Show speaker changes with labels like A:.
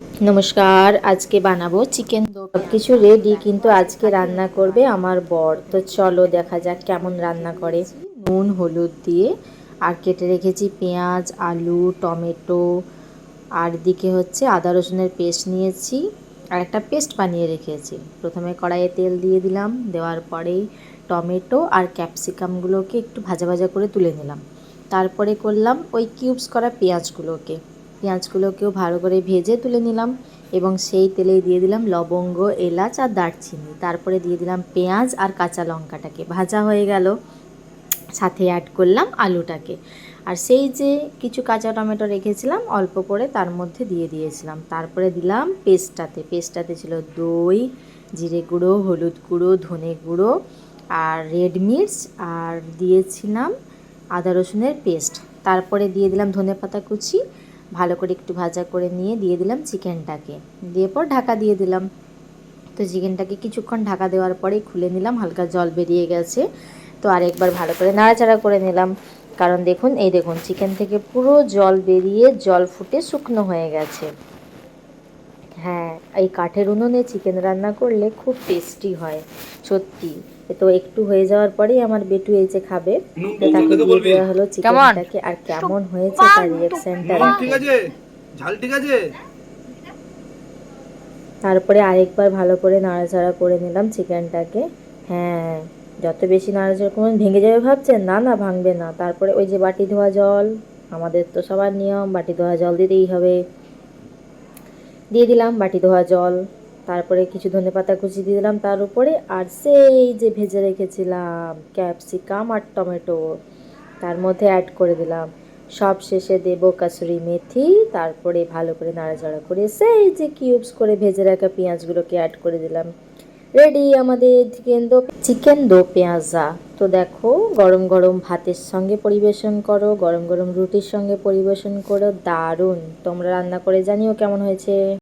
A: নমস্কার, আজকে বানাবো চিকেন দো। সব কিছু রেডি, কিন্তু আজকে রান্না করবে আমার বর। তো চলো দেখা যাক কেমন রান্না করে। নুন হলুদ দিয়ে, আর কেটে রেখেছি পেঁয়াজ, আলু, টমেটো, আর দিকে হচ্ছে আদা রসুনের পেস্ট নিয়েছি, আর একটা পেস্ট বানিয়ে রেখেছি। প্রথমে কড়াইয়ে তেল দিয়ে দিলাম, দেওয়ার পরেই টমেটো আর ক্যাপসিকামগুলোকে একটু ভাজা ভাজা করে তুলে নিলাম। তারপরে করলাম ওই কিউবস করা পেঁয়াজগুলোকেও ভালো করে ভেজে তুলে নিলাম, এবং সেই তেলেই দিয়ে দিলাম লবঙ্গ, এলাচ আর দারচিনি। তারপরে দিয়ে দিলাম পেঁয়াজ আর কাঁচা লঙ্কাটাকে ভাজা হয়ে গেল, সাথে অ্যাড করলাম আলুটাকে। আর সেই যে কিছু কাঁচা টমেটো রেখেছিলাম অল্প করে, তার মধ্যে দিয়ে দিয়েছিলাম। তারপরে দিলাম পেস্টটাতে ছিল দই, জিরে গুঁড়ো, হলুদ গুঁড়ো, ধনে গুঁড়ো, আর রেড মির্চ, আর দিয়েছিলাম আদা রসুনের পেস্ট। তারপরে দিয়ে দিলাম ধনেপাতা কুচি। ভালো করে একটু ভাজা করে নিয়ে দিয়ে দিলাম চিকেনটাকে, দিয়ে পর ঢাকা দিয়ে দিলাম। তো চিকেনটাকে কিছুক্ষণ ঢাকা দেওয়ার পরেই খুলে নিলাম, হালকা জল বেরিয়ে গেছে। তো আরেকবার ভালো করে নাড়াচাড়া করে নিলাম, কারণ দেখুন, এই দেখুন চিকেন থেকে পুরো জল বেরিয়ে জল ফুটে শুকনো হয়ে গেছে। হ্যাঁ, এই কাঠের উনুনে চিকেন রান্না করলে খুব টেস্টি হয় সত্যি। তো একটু হয়ে যাওয়ার পরেই আমার বেটু এই যে খাবে, তো তাকে দিয়ে দেওয়া হলো চিকেনটাকে। আর কেমন হয়েছে তার রিয়াকশনটা
B: ঠিক
A: দেখো।
B: আছে, ঝাল ঠিক আছে।
A: তারপরে আরেকবার ভালো করে নাড়াচাড়া করে নিলাম চিকেনটাকে। হ্যাঁ, যত বেশি নাড়াচাড়া করবেন ভেঙে যাবে ভাবছেন, না না ভাঙবে না। তারপরে ওই যে বাটি ধোয়া জল, আমাদের তো সবার নিয়ম বাটি ধোয়া জল দিতেই হবে, দিয়ে দিলাম বাটি ধোয়া জল। তারপরে কিছু ধনেপাতা কুচি দিয়ে দিলাম তার উপরে, আর সেই যে ভেজে রেখেছিলাম ক্যাপসিকাম আর টমেটো তার মধ্যে অ্যাড করে দিলাম। সব শেষে দেবো কাসুরি মেথি। তারপরে ভালো করে নাড়াচাড়া করে সেই যে কিউবস করে ভেজে রাখা পেঁয়াজগুলোকে অ্যাড করে দিলাম। রেডি আমাদের চিকেন দো পেঁয়াজা। তো দেখো, গরম গরম ভাতের সঙ্গে পরিবেশন করো, গরম গরম রুটির সঙ্গে পরিবেশন করো, দারুণ। তোমরা রান্না করে জানিও কেমন হয়েছে।